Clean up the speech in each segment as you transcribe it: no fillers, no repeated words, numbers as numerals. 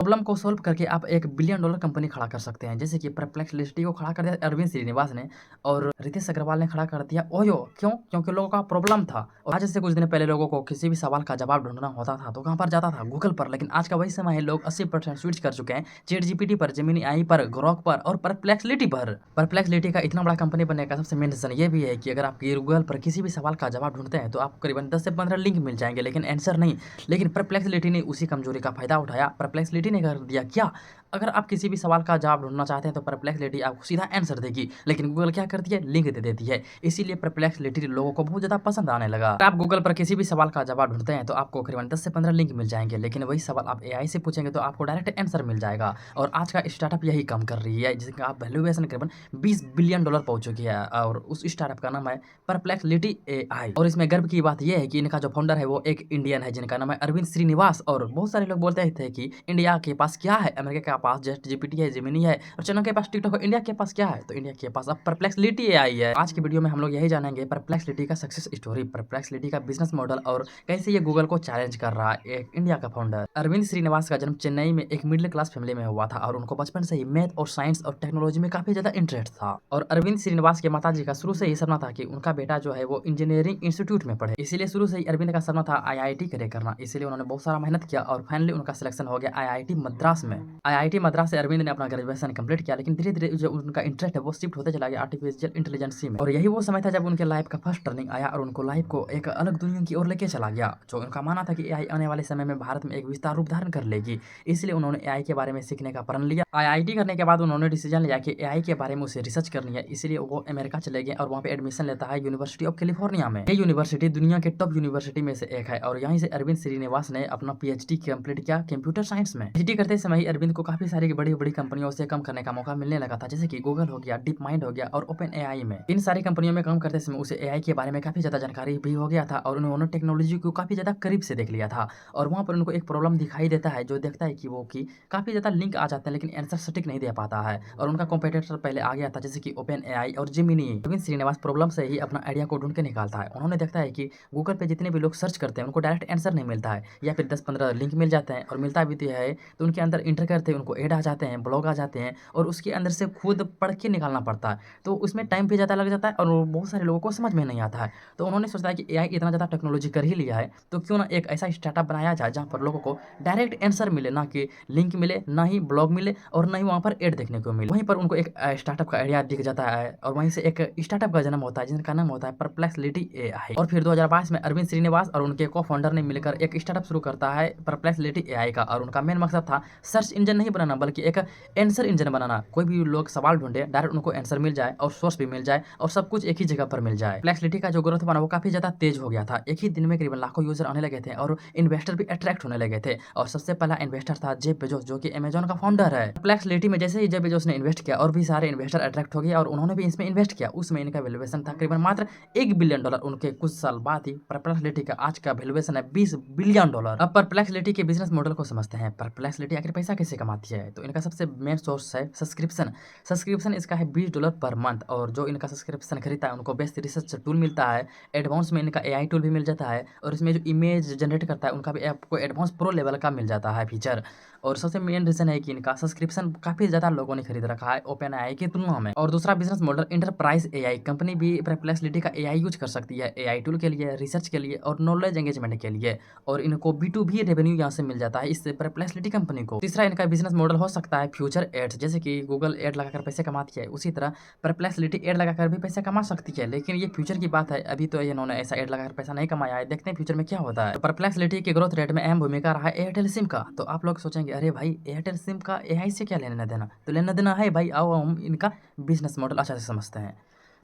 Problem को solve करके आप एक बिलियन डॉलर कंपनी खड़ा कर सकते हैं। जैसे कि परप्लेक्सिटी को खड़ा कर दिया अरविंद श्रीनिवास ने और रितेश अग्रवाल ने खड़ा कर दिया ओयो। क्यों? क्योंकि लोगों का प्रॉब्लम था और आज से कुछ दिन पहले लोगों को किसी भी सवाल का जवाब ढूंढना होता था तो कहाँ पर जाता था? गूगल पर। लेकिन आज का वही समय है, लोग 80% स्विच कर चुके हैं चैट जीपीटी पर, जेमिनी आई पर, ग्रोक पर और परप्लेक्सिटी पर। परप्लेक्सिटी का इतना बड़ा कंपनी बनने का सबसे मेन रीजन ये भी है कि अगर आप गूगल पर किसी भी सवाल का जवाब ढूंढते हैं तो आपको करीबन 10 से 15 लिंक मिल जाएंगे, लेकिन आंसर नहीं। लेकिन परप्लेक्सिटी ने उसी कमजोरी का फायदा उठाया। परप्लेक्सिटी ने कर दिया क्या? अगर आप किसी भी सवाल का जवाब ढूंढना चाहते हैं तो परप्लेक्सिटी आपको सीधा आंसर देगी, लेकिन गूगल क्या करती है? लिंक दे देती है। इसीलिए परप्लेक्सिटी लोगों को बहुत ज्यादा पसंद आने लगा। अगर आप गूगल पर किसी भी सवाल का जवाब ढूंढते हैं तो आपको करीबन 10 से 15 लिंक मिल जाएंगे, लेकिन वही सवाल आप एआई से पूछेंगे तो आपको डायरेक्ट आंसर मिल जाएगा। और आज का स्टार्टअप यही काम कर रही है, जिसका आप वैल्यूएशन करीबन 20 बिलियन डॉलर पहुंच चुकी है और उस स्टार्टअप का नाम है परप्लेक्सिटी एआई। और इसमें गर्व की बात यह है कि इनका जो फाउंडर है वो एक इंडियन है जिनका नाम है अरविंद श्रीनिवास। और बहुत सारे लोग बोलते थे कि इंडिया के पास क्या है, अमेरिका के पास चैट जीपीटी है, जेमिनी है और चाइना के पास टिकटॉक है, इंडिया के पास क्या है? तो इंडिया के पास अब परप्लेक्सिटी एआई है। आज की वीडियो में हम लोग यही जानेंगे परप्लेक्सिटी का सक्सेस स्टोरी, परप्लेक्सिटी का बिजनेस मॉडल और कैसे ये गूगल को चैलेंज कर रहा है एक इंडिया का फाउंडर। अरविंद श्रीनिवास का जन्म चेन्नई में एक मिडिल क्लास फैमिली में हुआ था और उनको बचपन से ही मैथ और साइंस और टेक्नोलॉजी में काफी ज्यादा इंटरेस्ट था। और अरविंद श्रीनिवास के माताजी का शुरू से ही सपना था कि उनका बेटा जो है वो इंजीनियरिंग इंस्टीट्यूट में पढ़े, इसीलिए शुरू से ही अरविंद का सपना था आईआईटी करे करना। इसीलिए उन्होंने बहुत सारा मेहनत किया और फाइनली उनका सिलेक्शन हो गया आईआईटी मद्रास में। आईआईटी मद्रास से अरविंद ने अपना ग्रेजुएशन कंप्लीट किया, लेकिन धीरे धीरे जो उनका इंटरेस्ट है वो शिफ्ट होते चला गया आर्टिफिशियल इंटेलिजेंसी में। और यही वो समय था जब उनके लाइफ का फर्स्ट टर्निंग आया और उनको लाइफ को एक अलग दुनिया की ओर लेके चला गया। जो उनका मानना था कि एआई आने वाले समय में भारत में एक विस्तार रूप धारण कर लेगी, इसलिए उन्होंने एआई के बारे में सीखने का प्रण लिया। आईआईटी करने के बाद उन्होंने डिसीजन लिया कि एआई के बारे में उसे रिसर्च करनी है, इसलिए वो अमेरिका चले गए और वहाँ पे एडमिशन लेता है यूनिवर्सिटी ऑफ कैलिफोर्निया में। ये यूनिवर्सिटी दुनिया के टॉप यूनिवर्सिटी में से एक है और यहीं से अरविंद श्रीनिवास ने अपना पीएचडी कंप्लीट किया कंप्यूटर साइंस में। पीएचडी करते समय ही अरविंद को काफी सारी बड़ी बड़ी कंपनियों से काम करने का मौका मिलने लगा था, जैसे कि गूगल हो गया, डीप माइंड हो गया और ओपन एआई में। इन सारी कंपनियों में काम करते समय उसे एआई के बारे में काफी ज्यादा जानकारी भी हो गया था और उन्होंने टेक्नोलॉजी को काफी ज्यादा करीब से देख लिया था। और वहाँ पर उनको एक प्रॉब्लम दिखाई देता है, जो देखता है कि काफी ज्यादा लिंक आ जाते हैं लेकिन आंसर सटीक नहीं दे पाता है और उनका कॉम्पिटिटर पहले आ गया था, जैसे कि ओपन एआई और जेमिनी। अरविंद श्रीनिवास प्रॉब्लम से ही अपना आइडिया को ढूंढ के निकालता है। उन्होंने देखता है कि गूगल पे जितने भी लोग सर्च करते हैं उनको डायरेक्ट आंसर नहीं मिलता है, या फिर 10-15 लिंक मिल जाते हैं और मिलता भी तो है तो उनके अंदर इंटर करते हैं उनको ऐड आ जाते हैं, ब्लॉग आ जाते हैं और उसके अंदर से खुद पढ़ के निकालना पड़ता है। तो उसमें टाइम भी ज़्यादा लग जाता है और बहुत सारे लोगों को समझ में नहीं आता है। तो उन्होंने सोचा है कि एआई इतना ज़्यादा टेक्नोलॉजी कर ही लिया है तो क्यों ना एक ऐसा स्टार्टअप बनाया जाए जहाँ पर लोगों को डायरेक्ट आंसर मिले, ना कि लिंक मिले, ना ही ब्लॉग मिले और ना ही वहाँ पर ऐड देखने को मिले। वहीं पर उनको एक स्टार्टअप का आइडिया दिख जाता है और वहीं से एक स्टार्टअप का जन्म होता है जिनका नाम होता है परप्लेक्सिटी एआई। और फिर 2022 में अरविंद श्रीनिवास और उनके को फाउंडर ने मिलकर एक स्टार्टअप शुरू करता है परप्लेक्सिटी एआई का। और उनका मेन मकसद था सर्च इंजन नहीं बनाना बल्कि एक आंसर इंजन बनाना। कोई भी लोग सवाल ढूंढे डायरेक्ट उनको आंसर मिल जाए और सोर्स भी मिल जाए और सब कुछ एक ही जगह पर मिल जाए। परप्लेक्सिटी का जो ग्रोथ बना वो काफी ज्यादा तेज हो गया था। एक ही दिन में करीबन लाखों यूजर आने लगे थे और इन्वेस्टर भी अट्रैक्ट होने लगे थे। और सबसे पहला इन्वेस्टर था जेफ बेजोस, जो कि अमेजॉन का फाउंडर है। परप्लेक्सिटी में जैसे ही जेफ बेजोस ने इन्वेस्ट किया और भी सारे इन्वेस्टर अट्रैक्ट हो गए और उन्होंने भी इसमें इन्वेस्ट किया। उसमें इनका वैल्यूएशन था करीबन मात्र $1 बिलियन। उनके कुछ साल बाद ही परप्लेक्सिटी का आज का वैल्यूएशन है $20 बिलियन। अब परप्लेक्सिटी के बिजनेस मॉडल को समझते हैं। परप्लेक्सिटी आखिर पैसा कैसे कमाती है? तो इनका सबसे मेन सोर्स है सब्सक्रिप्शन। सब्सक्रिप्शन इसका है $20 पर मंथ और जो इनका सब्सक्रिप्शन खरीदता है उनको बेस्ट रिसर्च टूल मिलता है, एडवांस में इनका एआई टूल भी मिल जाता है और इसमें जो इमेज जनरेट करता है उनका भी आपको एडवांस प्रो लेवल का मिल जाता है फीचर। और सबसे मेन रीजन है कि इनका सब्सक्रिप्शन काफी ज्यादा लोगों ने खरीद रखा है ओपन एआई की तुलना में। और दूसरा business model enterprise AI. Company भी परप्लेक्सिटी का एआई यूज कर सकती है एआई टूल के लिए, रिसर्च के लिए और नॉलेज एंगेजमेंट के लिए। और इनको B2B रेवेन्यू यहाँ से मिल जाता है इससे परप्लेक्सिटी कंपनी को। तीसरा इनका बिजनेस मॉडल हो सकता है फ्यूचर एड्स। जैसे कि गूगल एड लगाकर पैसे कमाती है उसी तरह परप्लेक्सिटी एड लगाकर भी पैसे कमा सकती है, लेकिन ये फ्यूचर की बात है। अभी तो इन्होंने ऐसा एड लगाकर पैसा नहीं कमाया है, देखते हैं फ्यूचर में क्या होता है। तो परप्लेक्सिटी के ग्रोथ रेट में अहम भूमिका रहा है एयरटेल सिम का। तो आप लोग सोचेंगे अरे भाई एयरटेल सिम का एआई से क्या लेना देना? तो लेना देना है भाई, आओ हम इनका बिजनेस मॉडल अच्छा से समझते हैं।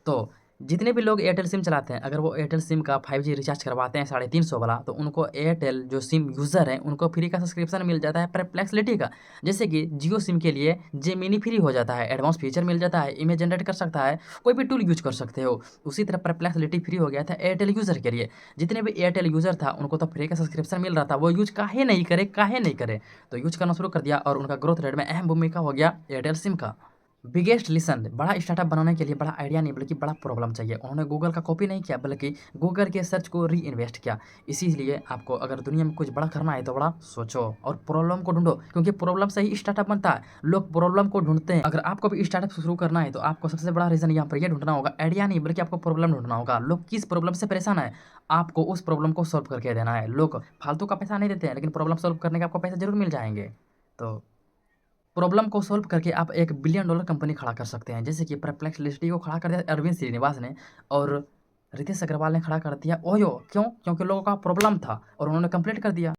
तो जितने भी लोग एयरटेल सिम चलाते हैं अगर वो एयरटेल सिम का 5G रिचार्ज करवाते हैं 350 वाला, तो उनको एयरटेल जो सिम यूज़र है उनको फ्री का सब्सक्रिप्शन मिल जाता है परप्लेक्सिटी का। जैसे कि जियो सिम के लिए जेमिनी फ्री हो जाता है, एडवांस फीचर मिल जाता है, इमेज जनरेट कर सकता है, कोई भी टूल यूज कर सकते हो। उसी तरह परप्लेक्सिटी फ्री हो गया था एयरटेल यूज़र के लिए। जितने भी एयरटेल यूज़र था उनको तो फ्री का सब्सक्रिप्शन मिल रहा था, वो यूज काहे नहीं करे, काहे नहीं करे? तो यूज करना शुरू कर दिया और उनका ग्रोथ रेट में अहम भूमिका हो गया एयरटेल सिम का। बिगेस्ट लिसन बड़ा स्टार्टअप बनाने के लिए बड़ा आइडिया नहीं बल्कि बड़ा प्रॉब्लम चाहिए। उन्होंने गूगल का कॉपी नहीं किया बल्कि गूगल के सर्च को री-इन्वेस्ट किया। इसीलिए आपको अगर दुनिया में कुछ बड़ा करना है तो बड़ा सोचो और प्रॉब्लम को ढूँढो, क्योंकि प्रॉब्लम से ही स्टार्टअप बनता है। लोग प्रॉब्लम को ढूँढते हैं। अगर आपको भी स्टार्टअप शुरू करना है तो आपको सबसे बड़ा रीज़न यहाँ पर ये ढूँढना होगा, आइडिया नहीं बल्कि आपको प्रॉब्लम ढूँढना होगा। लोग किस प्रॉब्लम से परेशान है, आपको उस प्रॉब्लम को सॉल्व करके देना है। लोग फालतू का पैसा नहीं देते हैं, लेकिन प्रॉब्लम सॉल्व करने के आपको पैसे ज़रूर मिल जाएँगे। तो प्रॉब्लम को सॉल्व करके आप एक बिलियन डॉलर कंपनी खड़ा कर सकते हैं। जैसे कि परप्लेक्सिटी को खड़ा कर दिया अरविंद श्रीनिवास ने और रितेश अग्रवाल ने खड़ा कर दिया ओयो। क्यों? क्योंकि लोगों का प्रॉब्लम था और उन्होंने कंप्लीट कर दिया।